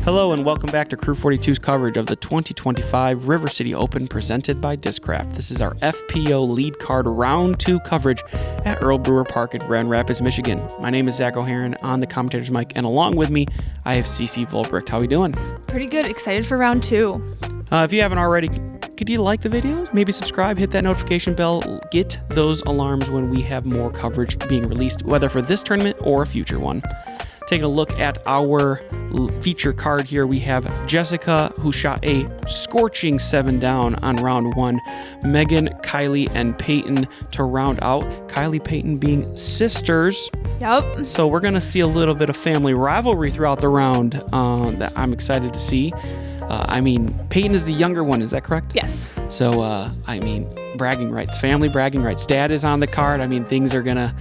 Hello and welcome back to Crew 42's coverage of the 2025 River City Open presented by Discraft. This is our FPO Lead Card Round 2 coverage at Earl Brewer Park in Grand Rapids, Michigan. My name is Zach O'Haron on the commentator's mic, and along with me, I have Ceci Vollbrecht. How are we doing? Pretty good. Excited for round 2. If you haven't already, could you like the videos? Maybe subscribe, hit that notification bell, get those alarms when we have more coverage being released, whether for this tournament or a future one. Taking a look at our feature card here, we have Jessica, who shot a scorching 7 down on round 1. Megan, Kylie, and Peyton to round out. Kylie, Peyton being sisters. Yep. So we're going to see a little bit of family rivalry throughout the round that I'm excited to see. Peyton is the younger one, is that correct? Yes. So, bragging rights, family bragging rights. Dad is on the card. Things are going to...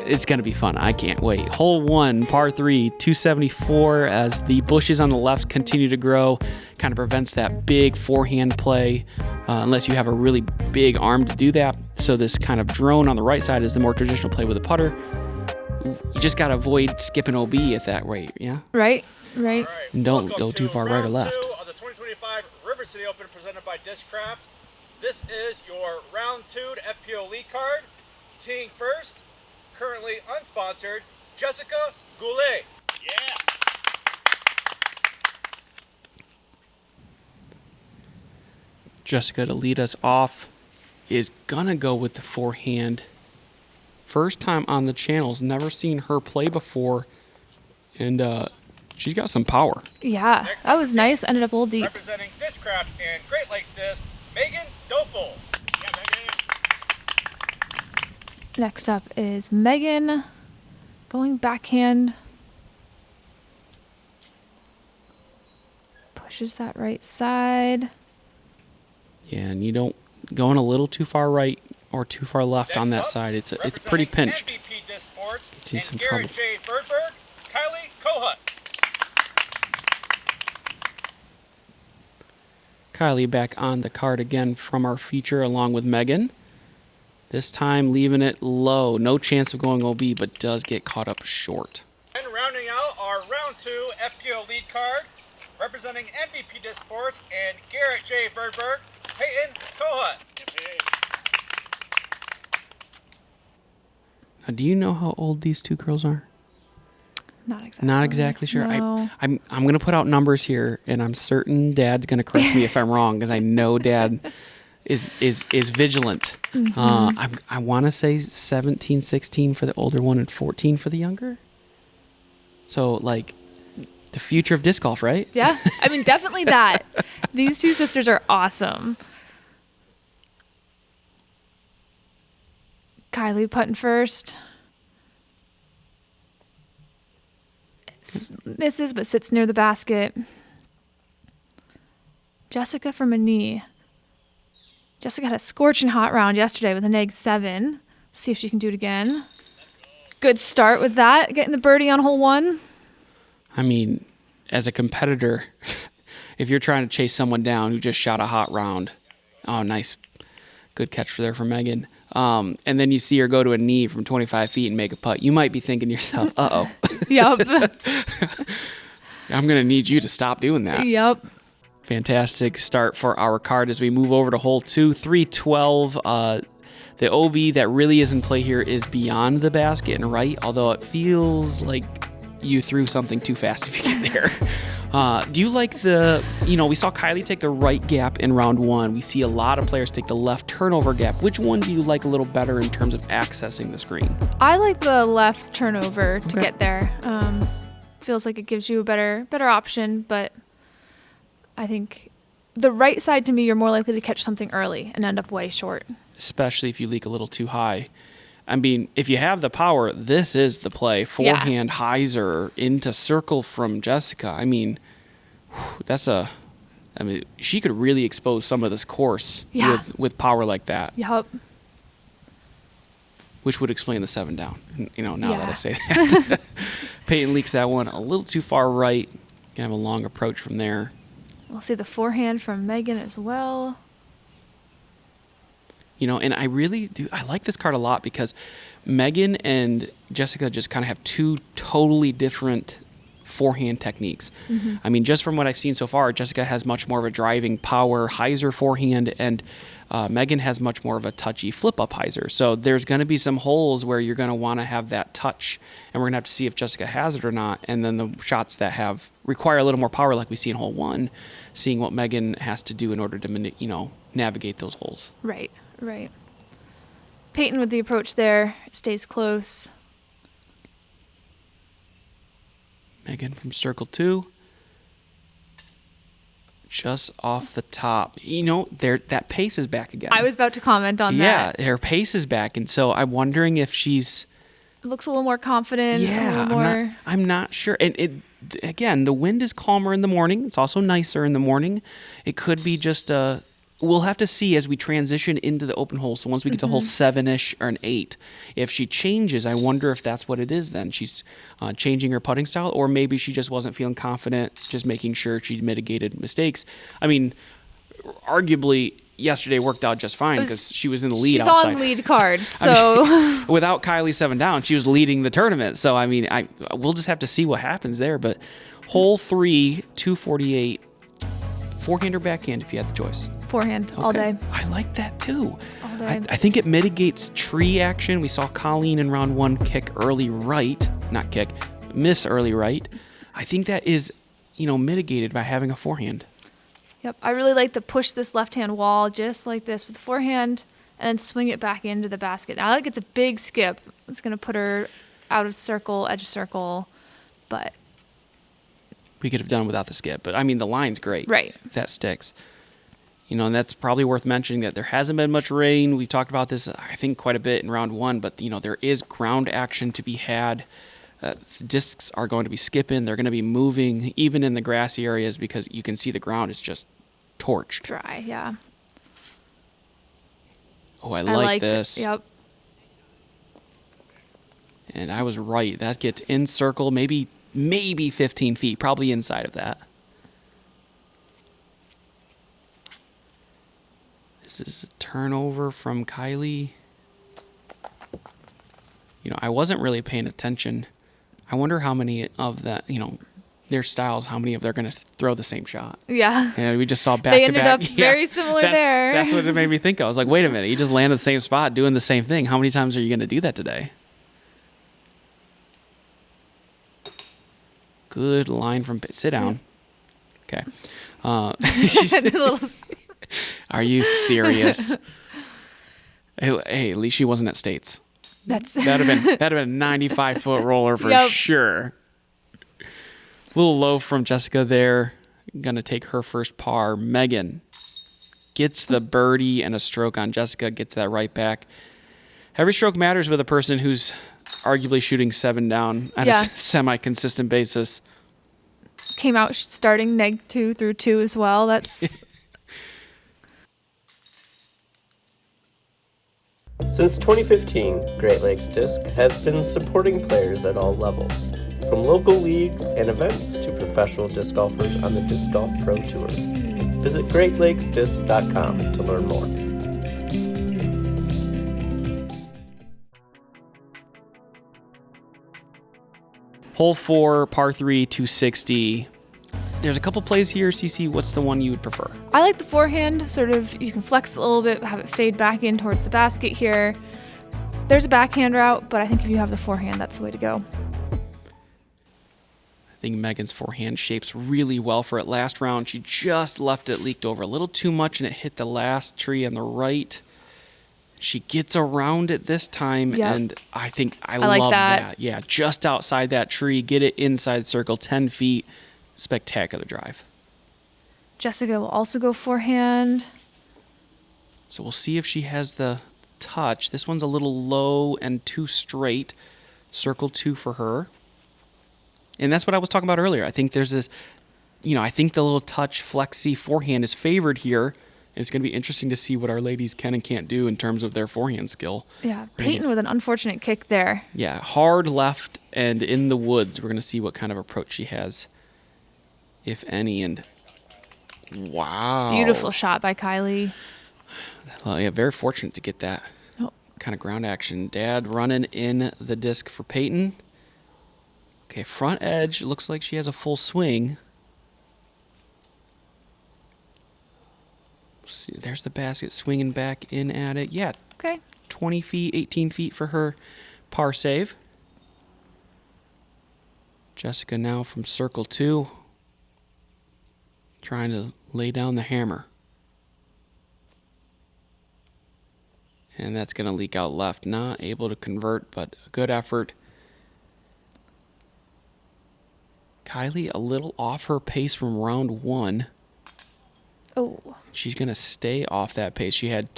it's going to be fun. I can't wait. Hole 1, par 3, 274 as the bushes on the left continue to grow. Kind of prevents that big forehand play unless you have a really big arm to do that. So this kind of drone on the right side is the more traditional play with a putter. You just got to avoid skipping OB at that rate, yeah? Right. And don't go too far right or left. Round 2 of the 2025 River City Open presented by Discraft. This is your round 2 to FPO Lead Card. Teeing first. Currently unsponsored, Jessica Goulet. Yeah. Jessica to lead us off is gonna go with the forehand. First time on the channels, never seen her play before, and she's got some power. Yeah, that was nice. Ended up a little deep. Representing Discraft and Great Lakes Disc, Megan Dophal. Yeah, Megan. Next up is Megan going backhand. Pushes that right side. Yeah, and you don't going a little too far right or too far left on that side. It's pretty pinched. MVP Disc Sports See some and trouble. Garrett J. Birdberg, Kylie Kohut. Kylie back on the card again from our feature along with Megan. This time leaving it low. No chance of going OB, but does get caught up short. And rounding out our round 2 FPO Lead Card, representing MVP Disc Sports and Garrett J. Birdberg, Peyton Kohut. Now, do you know how old these two girls are? Not exactly sure. No. I'm going to put out numbers here, and I'm certain Dad's going to correct me if I'm wrong, because I know Dad is vigilant. Mm-hmm. I want to say 17, 16 for the older one and 14 for the younger. So, like, the future of disc golf, right? Yeah, definitely that. These two sisters are awesome. Kylie putting first. Misses, but sits near the basket. Jessica from a knee. Jessica had a scorching hot round yesterday with a -7. See if she can do it again. Good start with that, getting the birdie on hole 1. As a competitor, if you're trying to chase someone down who just shot a hot round, oh, nice. Good catch for Megan. And then you see her go to a knee from 25 feet and make a putt. You might be thinking to yourself, uh-oh. Yup. I'm going to need you to stop doing that. Yup. Fantastic start for our card as we move over to hole 2, 312. The OB that really is in play here is beyond the basket and right, although it feels like you threw something too fast if you get there. Do you like we saw Kylie take the right gap in round 1. We see a lot of players take the left turnover gap. Which one do you like a little better in terms of accessing the screen? I like the left turnover to get there. Feels like it gives you a better option, but I think the right side, to me, you're more likely to catch something early and end up way short. Especially if you leak a little too high. If you have the power, this is the play. Forehand hyzer into circle from Jessica. She could really expose some of this course with power like that. Yup. Which would explain the 7 down, now that I say that. Peyton leaks that one a little too far right. Gonna have a long approach from there. We'll see the forehand from Megan as well. And I really do. I like this card a lot because Megan and Jessica just kind of have two totally different forehand techniques. I mean, just from what I've seen so far, Jessica has much more of a driving power hyzer forehand, and Megan has much more of a touchy flip-up hyzer. So there's going to be some holes where you're going to want to have that touch, and we're going to have to see if Jessica has it or not. And then the shots that require a little more power, like we see in hole 1, seeing what Megan has to do in order to, navigate those holes. Right. Peyton with the approach there, stays close. Megan from circle 2. Just off the top. That pace is back again. I was about to comment on that. Yeah, her pace is back. And so I'm wondering if she's... It looks a little more confident. Yeah, I'm not sure. And again, the wind is calmer in the morning. It's also nicer in the morning. It could be just we'll have to see as we transition into the open hole. So once we get to hole 7-ish or an 8, if she changes, I wonder if that's what it is then. She's changing her putting style, or maybe she just wasn't feeling confident, just making sure she mitigated mistakes. I mean, arguably, yesterday worked out just fine because she was in the lead outside. She's on lead card, so... without Kylie 7 down, she was leading the tournament. So, I mean, we'll just have to see what happens there. But hole 3, 248, forehand or backhand if you had the choice? Forehand, all day. I like that too. All day. I think it mitigates tree action. We saw Colleen in round 1 miss early right. I think that is, mitigated by having a forehand. Yep, I really like to push this left-hand wall just like this with the forehand and then swing it back into the basket. Now, I think it's a big skip. It's going to put her out of circle, edge of circle, but... We could have done without the skip, but, I mean, the line's great. Right. If that sticks. And that's probably worth mentioning that there hasn't been much rain. We've talked about this, I think, quite a bit in round 1, but, there is ground action to be had. Discs are going to be skipping. They're going to be moving, even in the grassy areas, because you can see the ground is just torched. Dry, yeah. Oh, I like this. Yep. And I was right. That gets in circle, maybe 15 feet, probably inside of that. This is a turnover from Kylie. I wasn't really paying attention. I wonder how many of that, their styles, how many of they're going to throw the same shot. Yeah. We just saw back they to back. They ended up very similar there. That's what it made me think of. I was like, wait a minute, you just landed the same spot doing the same thing. How many times are you going to do that today? Good line from... Sit down. Okay. Are you serious? Hey, at least she wasn't at States. That'd have been a 95-foot roller for sure. A little low from Jessica there. Gonna take her first par. Megan gets the birdie and a stroke on Jessica. Gets that right back. Every stroke matters with a person who's arguably shooting 7 down at a semi-consistent basis. Came out starting -2 through 2 as well. That's... Since 2015, Great Lakes Disc has been supporting players at all levels, from local leagues and events to professional disc golfers on the Disc Golf Pro Tour. Visit GreatLakesDisc.com to learn more. Hole 4, par 3, 260. There's a couple plays here. Ceci, what's the one you would prefer? I like the forehand. Sort of, you can flex a little bit, have it fade back in towards the basket here. There's a backhand route, but I think if you have the forehand, that's the way to go. I think Megan's forehand shapes really well for it. Last round, she just left it leaked over a little too much, and it hit the last tree on the right. She gets around it this time, and I think I love like that. Yeah, just outside that tree, get it inside circle, 10 feet. Spectacular drive. Jessica will also go forehand. So we'll see if she has the touch. This one's a little low and too straight. Circle 2 for her. And that's what I was talking about earlier. I think there's this, I think the little touch flexy forehand is favored here. And it's going to be interesting to see what our ladies can and can't do in terms of their forehand skill. Yeah, Peyton with an unfortunate kick there. Yeah, hard left and in the woods. We're going to see what kind of approach she has, if any. And wow. Beautiful shot by Kylie. Well, yeah, very fortunate to get that kind of ground action. Dad running in the disc for Peyton. Okay, front edge. Looks like she has a full swing. See, there's the basket swinging back in at it. Yeah, Okay. 20 feet, 18 feet for her par save. Jessica now from circle 2, trying to lay down the hammer. And that's going to leak out left. Not able to convert, but a good effort. Kylie a little off her pace from round 1. Oh. She's going to stay off that pace. She had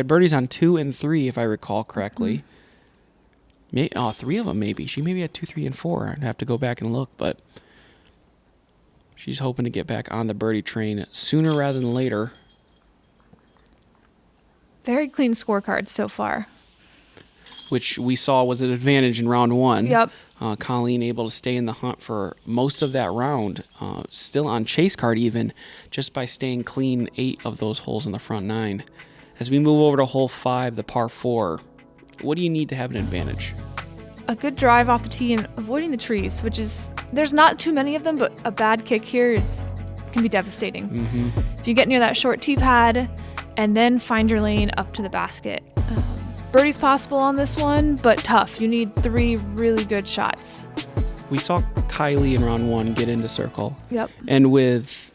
birdies on 2 and 3, if I recall correctly. 3 of them maybe. She maybe had 2, 3, and 4. I'd have to go back and look, but she's hoping to get back on the birdie train sooner rather than later. Very clean scorecard so far. Which we saw was an advantage in round 1. Yep. Colleen able to stay in the hunt for most of that round. Still on chase card even, just by staying clean 8 of those holes in the front 9. As we move over to hole 5, the par 4, what do you need to have an advantage? A good drive off the tee and avoiding the trees, which is, there's not too many of them, but a bad kick here can be devastating. Mm-hmm. If you get near that short tee pad and then find your lane up to the basket. Birdie's possible on this one, but tough. You need 3 really good shots. We saw Kylie in round 1 get into circle. Yep. And with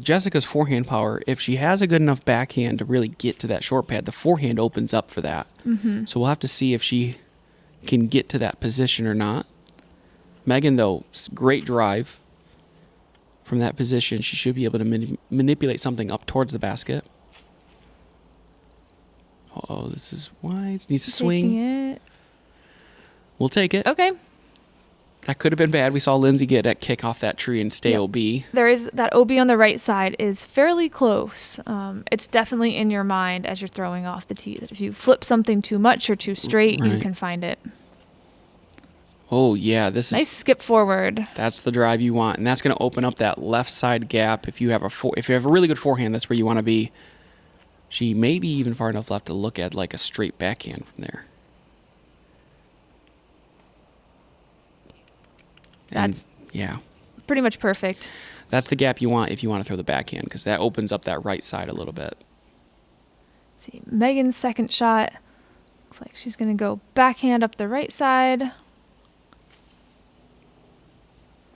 Jessica's forehand power, if she has a good enough backhand to really get to that short pad, the forehand opens up for that. Mm-hmm. So we'll have to see if she can get to that position or not. Megan, though, great drive from that position. She should be able to manipulate something up towards the basket. Oh, this is wide. Needs to swing. It. We'll take it. Okay. That could have been bad. We saw Lindsey get that kick off that tree and stay Yep. OB. There is that OB on the right side is fairly close. It's definitely in your mind as you're throwing off the tee that if you flip something too much or too straight, you Right. can find it. Oh, yeah. This Nice is skip forward. That's the drive you want, and that's going to open up that left side gap. If you have a really good forehand, that's where you want to be. She may be even far enough left to look at like a straight backhand from there. That's yeah. pretty much perfect. That's the gap you want if you want to throw the backhand, because that opens up that right side a little bit. See, Megan's second shot. Looks like she's going to go backhand up the right side.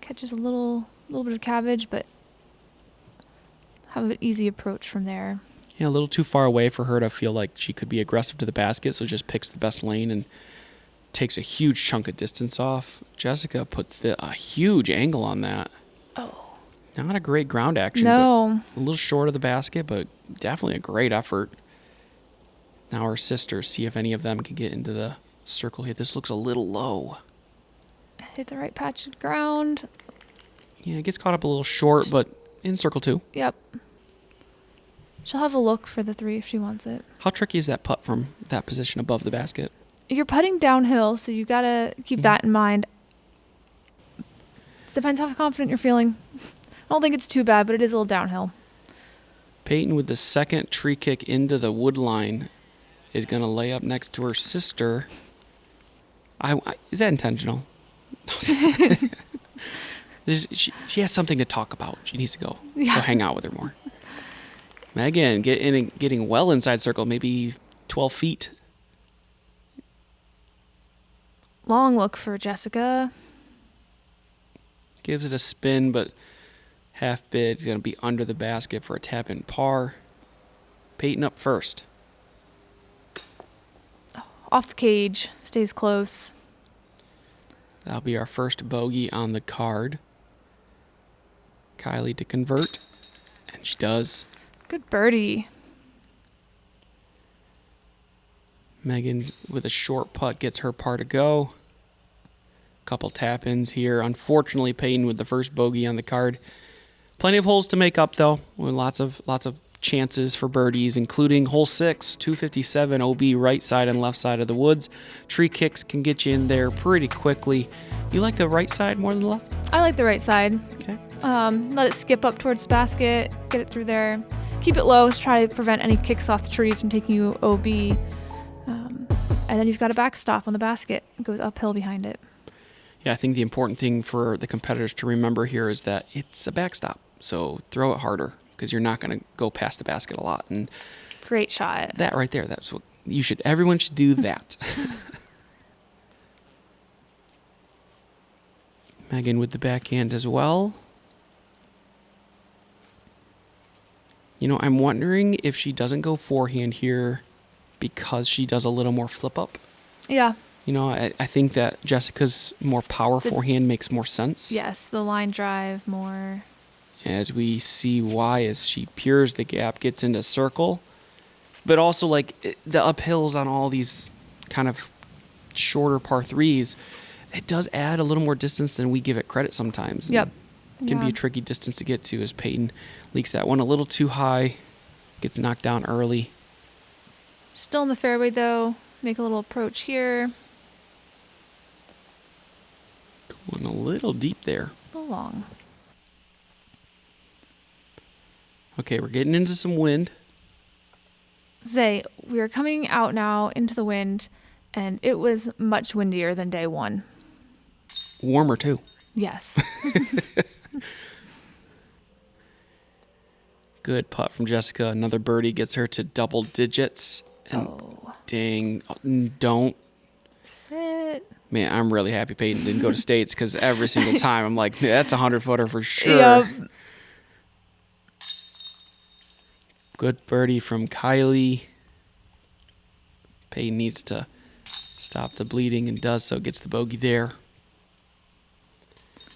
Catches a little bit of cabbage, but have an easy approach from there. Yeah, a little too far away for her to feel like she could be aggressive to the basket, so just picks the best lane and takes a huge chunk of distance off. Jessica put a huge angle on that. Oh. Not a great ground action. No. But a little short of the basket, but definitely a great effort. Now our sisters, see if any of them can get into the circle here. This looks a little low. Hit the right patch of ground. Yeah, it gets caught up a little short, but in circle 2. Yep. She'll have a look for the 3 if she wants it. How tricky is that putt from that position above the basket? You're putting downhill, so you got to keep that in mind. It depends how confident you're feeling. I don't think it's too bad, but it is a little downhill. Peyton with the second tree kick into the wood line is going to lay up next to her sister. Is that intentional? She has something to talk about. She needs to go hang out with her more. Megan getting well inside circle, maybe 12 feet. Long look for Jessica. Gives it a spin, but half bid is going to be under the basket for a tap in par. Peyton up first. Off the cage. Stays close. That'll be our first bogey on the card. Kylie to convert, and she does. Good birdie. Megan with a short putt gets her par to go. Couple tap-ins here. Unfortunately, Peyton with the first bogey on the card. Plenty of holes to make up, though. With lots of chances for birdies, including hole 6, 257 OB right side and left side of the woods. Tree kicks can get you in there pretty quickly. You like the right side more than the left? I like the right side. Okay. Let it skip up towards the basket. Get it through there. Keep it low to try to prevent any kicks off the trees from taking you OB. And then you've got a backstop on the basket. It goes uphill behind it. Yeah, I think the important thing for the competitors to remember here is that it's a backstop. So throw it harder because you're not going to go past the basket a lot. And Great shot. that right there, that's what everyone should do that. Megan with the backhand as well. You know, I'm wondering if she doesn't go forehand here because she does a little more flip up. Yeah. You know, I think that Jessica's more power forehand makes more sense. Yes, the line drive more. As we see why as she pures the gap, gets into circle. But also, like, the uphills on all these kind of shorter par threes, it does add a little more distance than we give it credit sometimes. Yep. It can be a tricky distance to get to as Peyton leaks that one a little too high, gets knocked down early. Still in the fairway, though. Make a little approach here. Going a little deep there. A little long. Okay, we're getting into some wind. Zay, we are coming out now into the wind, and it was much windier than day one. Warmer, too. Yes. Good putt from Jessica. Another birdie gets her to double digits. And dang, don't. Sit. Man, I'm really happy Peyton didn't go to States because every single time I'm like, that's a 100-footer for sure. Yep. Good birdie from Kylie. Peyton needs to stop the bleeding and does so. Gets the bogey there.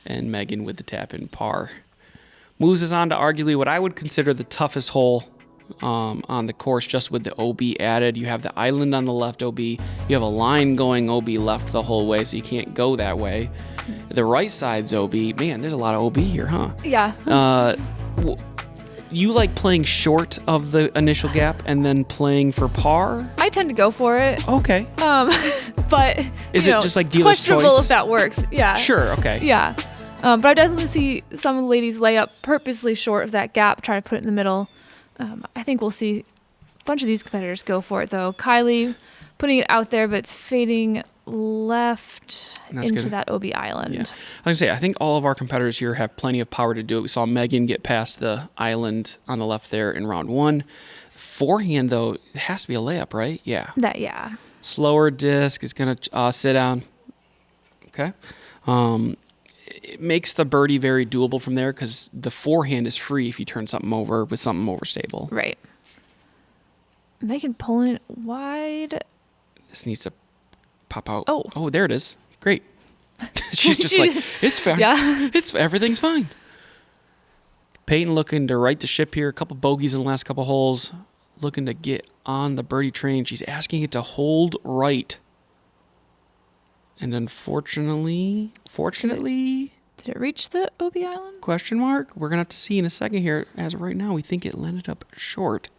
And Megan with the tap-in par. Moves us on to arguably what I would consider the toughest hole on the course, just with the OB added. You have the island on the left OB. You have a line going OB left the whole way, so you can't go that way. The right side's OB. Man, there's a lot of OB here, huh? Yeah. You like playing short of the initial gap and then playing for par? I tend to go for it. Okay. But is it just like it's dealer's questionable choice? if that works. Yeah. Sure. Okay. Yeah. But I definitely see some of the ladies lay up purposely short of that gap, try to put it in the middle. I think we'll see a bunch of these competitors go for it, though. Kylie putting it out there, but it's fading left into that OB island. Yeah. Like I say, I think all of our competitors here have plenty of power to do it. We saw Megan get past the island on the left there in round one. Forehand, though, it has to be a layup, right? Yeah. Yeah. Slower disc is going to sit down. Okay. It makes the birdie very doable from there because the forehand is free if you turn something over with something overstable. Right. Megan pulling it wide. This needs to pop out. Oh. Oh, there it is. Great. She's just like, it's fine. Yeah. Everything's fine. Peyton looking to right the ship here. A couple bogeys in the last couple holes. Looking to get on the birdie train. She's asking it to hold right. And unfortunately, Did it reach the OB island? question mark? We're going to have to see in a second here. As of right now, we think it landed up short.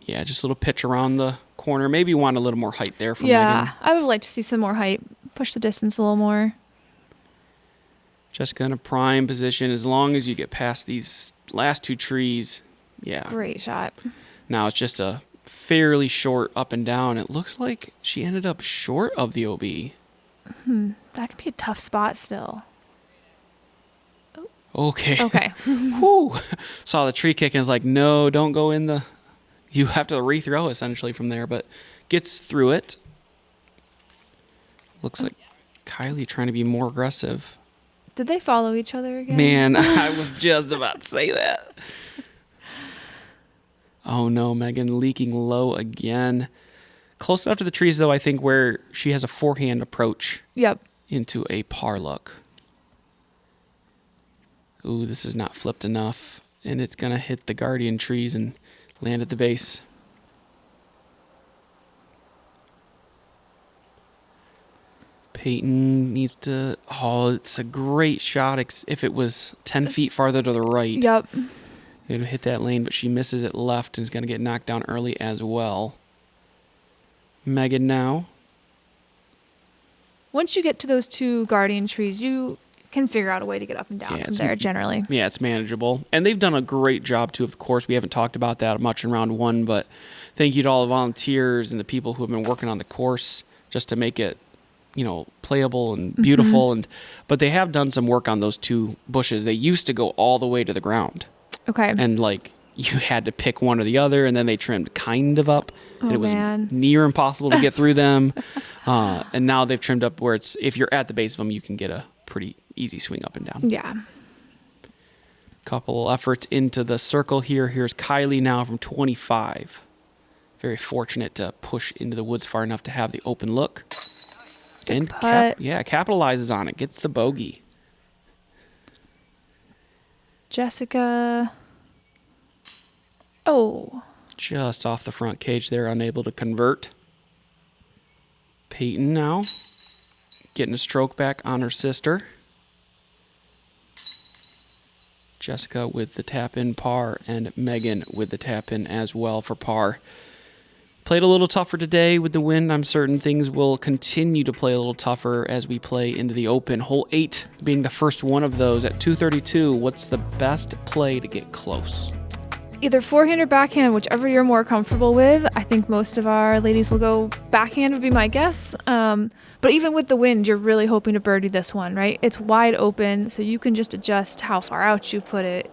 Yeah, just a little pitch around the corner. Maybe you want a little more height there from Megan. I would like to see some more height. Push the distance a little more. Jessica in a prime position. As long as you get past these last two trees, yeah. Great shot. Now it's just a fairly short up and down. It looks like she ended up short of the OB. That could be a tough spot still. Okay. Okay. Whew. Saw the tree kick and was like, no, don't go in the... You have to rethrow essentially from there, but gets through it. Looks like Kylie trying to be more aggressive. Did they follow each other again? Man, I was just about to say that. Oh no, Megan leaking low again. Close enough to the trees though, I think, where she has a forehand approach. Yep. Into a par look. Ooh, this is not flipped enough. And it's going to hit the guardian trees and land at the base. Peyton needs to... Oh, it's a great shot if it was 10 feet farther to the right. Yep. It would hit that lane, but she misses it left and is going to get knocked down early as well. Megan now. Once you get to those two guardian trees, you can figure out a way to get up and down Yeah, from there generally. Yeah, it's manageable. And they've done a great job, too, of course. We haven't talked about that much in round one, but thank you to all the volunteers and the people who have been working on the course just to make it, playable and beautiful. But they have done some work on those 2 bushes. They used to go all the way to the ground. Okay. And, you had to pick one or the other, and then they trimmed kind of up. And it was man. near impossible to get through them. And now they've trimmed up where if you're at the base of them, you can get a pretty easy swing up and down. Yeah. Couple efforts into the circle here. Here's Kylie now from 25. Very fortunate to push into the woods far enough to have the open look. And capitalizes on it. Gets the bogey. Jessica. Oh. Just off the front cage there, unable to convert. Peyton now getting a stroke back on her sister. Jessica with the tap-in par, and Megan with the tap-in as well for par. Played a little tougher today with the wind. I'm certain things will continue to play a little tougher as we play into the Open. Hole 8 being the first one of those at 232. What's the best play to get close? Either forehand or backhand, whichever you're more comfortable with. I think most of our ladies will go backhand would be my guess. But even with the wind, you're really hoping to birdie this one, right? It's wide open, so you can just adjust how far out you put it,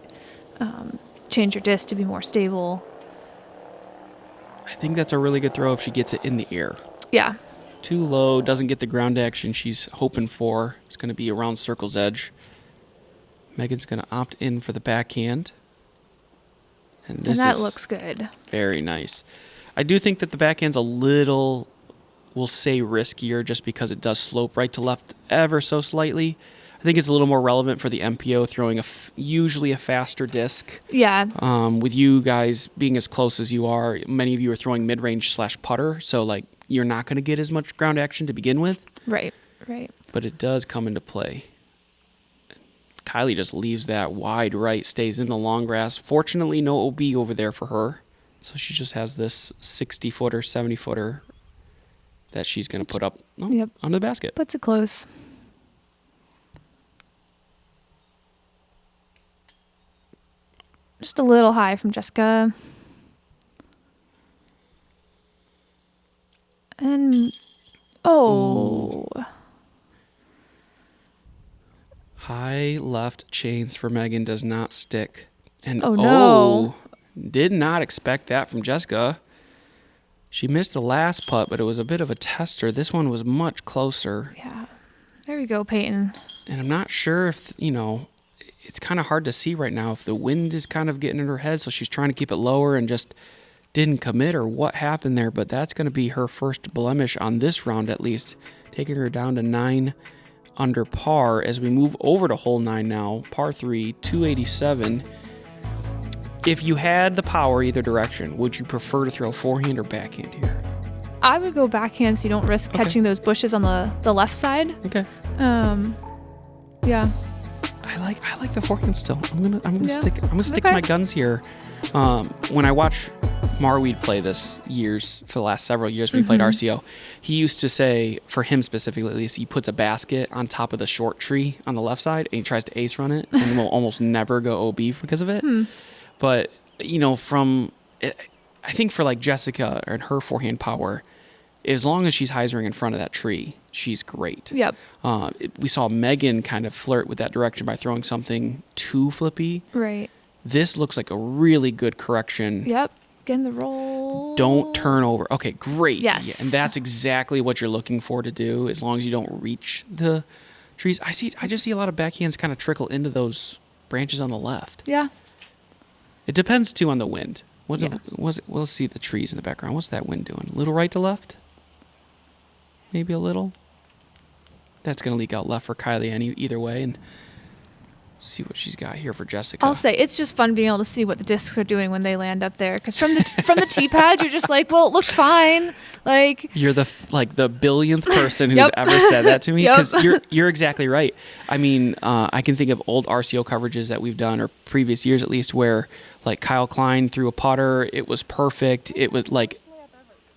change your disc to be more stable. I think that's a really good throw if she gets it in the air. Yeah. Too low, doesn't get the ground action she's hoping for. It's going to be around circle's edge. Megan's going to opt in for the backhand. And that looks good. Very nice. I do think that the backhand's a little, we'll say, riskier just because it does slope right to left ever so slightly. I think it's a little more relevant for the MPO throwing usually a faster disc. Yeah. With you guys being as close as you are, many of you are throwing mid-range / putter, so you're not going to get as much ground action to begin with. Right. But it does come into play. Kylie just leaves that wide right, stays in the long grass. Fortunately, no OB over there for her. So she just has this 60-footer, 70-footer that she's going to put up on the basket. Puts it close. Just a little high from Jessica. And, Ooh. High left chains for Megan does not stick. And no. Did not expect that from Jessica. She missed the last putt, but it was a bit of a tester. This one was much closer. Yeah. There we go, Peyton. And I'm not sure if, it's kind of hard to see right now if the wind is kind of getting in her head, so she's trying to keep it lower and just didn't commit or what happened there. But that's going to be her first blemish on this round at least, taking her down to 9 under par as we move over to hole 9 now, par 3, 287. If you had the power either direction, would you prefer to throw forehand or backhand here? I would go backhand so you don't risk catching those bushes on the left side. Okay. Yeah. I like the forehand still. I'm gonna stick to Okay. my guns here. When I watch Marweed play this for the last several years when he played RCO, he used to say, for him specifically at least, he puts a basket on top of the short tree on the left side and he tries to ace run it and will almost never go OB because of it. But, I think for Jessica and her forehand power, as long as she's hyzering in front of that tree, she's great. Yep. We saw Megan kind of flirt with that direction by throwing something too flippy. Right. This looks like a really good correction. Yep. Getting the roll. Don't turn over. Okay, great. Yes. Yeah, and that's exactly what you're looking for to do, as long as you don't reach the trees. I just see a lot of backhands kind of trickle into those branches on the left. Yeah. It depends, too, on the wind. We'll see the trees in the background. What's that wind doing? A little right to left? Maybe a little. That's going to leak out left for Kylie either way. And see what she's got here for Jessica. I'll say it's just fun being able to see what the discs are doing when they land up there. Because from the tee pad, you're just like, well, it looked fine. You're the billionth person who's ever said that to me. Because you're exactly right. I mean, I can think of old RCO coverages that we've done, or previous years at least, where Kyle Klein threw a putter. It was perfect. It was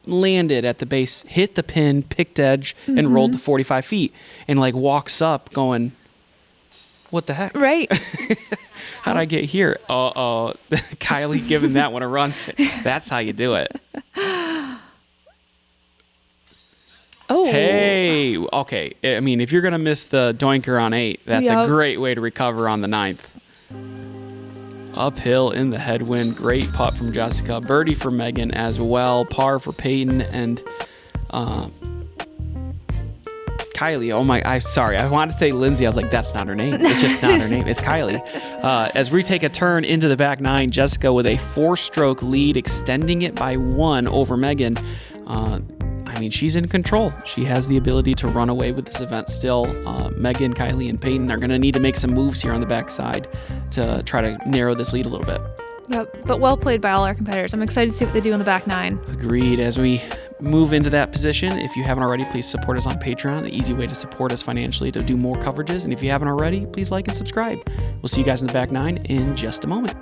landed at the base, hit the pin, picked edge, and rolled to 45 feet, and walks up going, What the heck? Right. How'd I get here? Kylie giving that one a run. That's how you do it. Oh. Hey. Okay. I mean, if you're going to miss the doinker on 8, that's a great way to recover on the 9th. Uphill in the headwind. Great putt from Jessica. Birdie for Megan as well. Par for Peyton and Kylie. Oh my, I'm sorry. I wanted to say Lindsey. I was like, that's not her name. It's just not her name. It's Kylie. As we take a turn into the back 9, Jessica with a 4-stroke lead, extending it by 1 over Megan. I mean, she's in control. She has the ability to run away with this event still. Megan, Kylie, and Peyton are going to need to make some moves here on the backside to try to narrow this lead a little bit. Yep, but well played by all our competitors. I'm excited to see what they do in the back 9. Agreed. As we move into that position, if you haven't already, please support us on Patreon. An easy way to support us financially to do more coverages. And if you haven't already, please like and subscribe. We'll see you guys in the back 9 in just a moment.